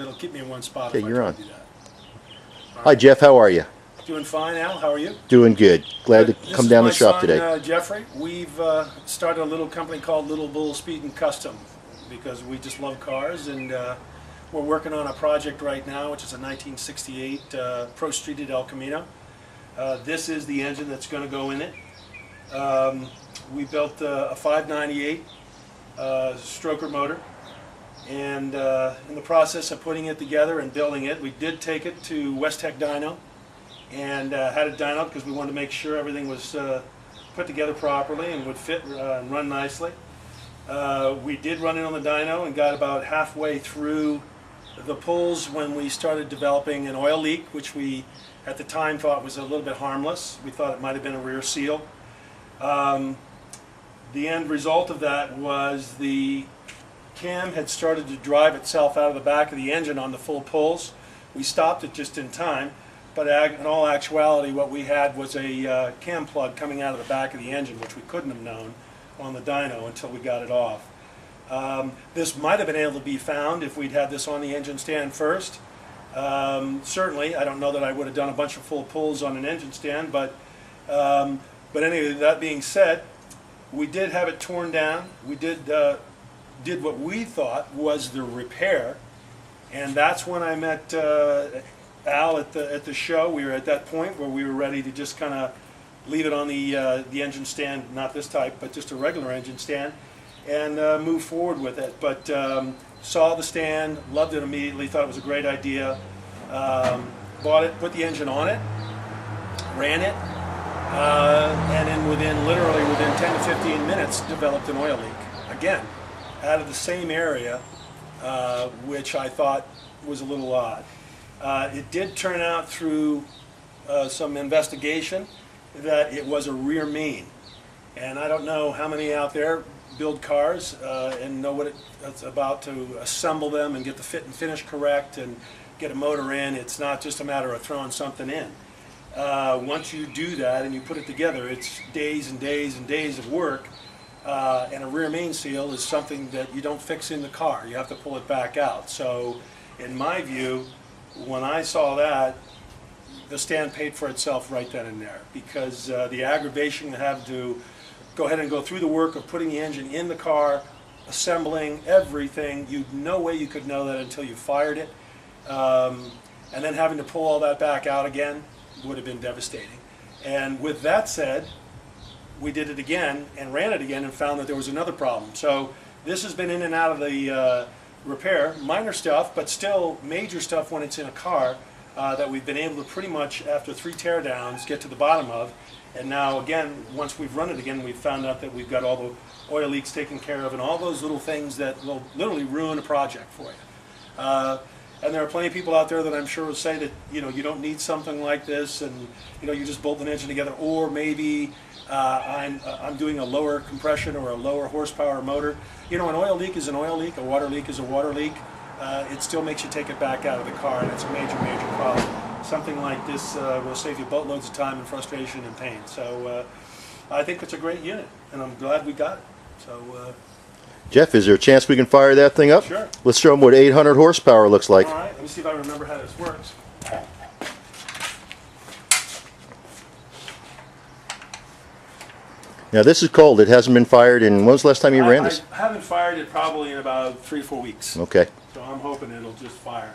that'll keep me in one spot. Okay, if you're I on. try to do that. Hi, Jeff. How are you? Doing fine, Al. How are you? Doing good. Glad to come down the shop today. This is my son, Jeffrey. We've started a little company called Little Bull Speed and Custom because we just love cars, and we're working on a project right now, which is a 1968 Pro Streeted El Camino. This is the engine that's going to go in it. We built a 598 stroker motor, and in the process of putting it together and building it, we did take it to West Tech Dyno and had it dynoed because we wanted to make sure everything was put together properly and would fit and run nicely. We did run it on the dyno and got about halfway through the pulls when we started developing an oil leak, which we at the time thought was a little bit harmless. We thought it might have been a rear seal. The end result of that was the cam had started to drive itself out of the back of the engine on the full pulls. We stopped it just in time, but in all actuality what we had was a cam plug coming out of the back of the engine, which we couldn't have known on the dyno until we got it off. This might have been able to be found if we'd had this on the engine stand first. Certainly, I don't know that I would have done a bunch of full pulls on an engine stand, but anyway, that being said, we did have it torn down. We did what we thought was the repair, and that's when I met Al at the show. We were at that point where we were ready to just kind of leave it on the engine stand, not this type, but just a regular engine stand, and move forward with it. But saw the stand, loved it immediately, thought it was a great idea, bought it, put the engine on it, ran it, and then literally within 10 to 15 minutes developed an oil leak. Again, out of the same area, which I thought was a little odd. It did turn out through some investigation that it was a rear main. And I don't know how many out there build cars and know what it's about to assemble them and get the fit and finish correct and get a motor in. It's not just a matter of throwing something in. Once you do that and you put it together, it's days and days and days of work. And a rear main seal is something that you don't fix in the car. You have to pull it back out. So in my view, when I saw that, the stand paid for itself right then and there, because the aggravation to have to go ahead and go through the work of putting the engine in the car, assembling everything, no way you could know that until you fired it, and then having to pull all that back out again would have been devastating. And with that said, we did it again and ran it again and found that there was another problem. So this has been in and out of the repair, minor stuff, but still major stuff when it's in a car that we've been able to pretty much, after 3 teardowns, get to the bottom of. And now again, once we've run it again, we've found out that we've got all the oil leaks taken care of and all those little things that will literally ruin a project for you. And there are plenty of people out there that I'm sure will say that you don't need something like this, and you just bolt an engine together, or maybe I'm doing a lower compression or a lower horsepower motor. An oil leak is an oil leak, a water leak is a water leak. It still makes you take it back out of the car, and it's a major, major problem. Something like this will save you boatloads of time and frustration and pain. So I think it's a great unit, and I'm glad we got it. So. Jeff, is there a chance we can fire that thing up? Sure. Let's show them what 800 horsepower looks like. All right, let me see if I remember how this works. Now this is cold. It hasn't been fired in, when was the last time you ran this? I haven't fired it probably in about 3 or 4 weeks. Okay. So I'm hoping it'll just fire.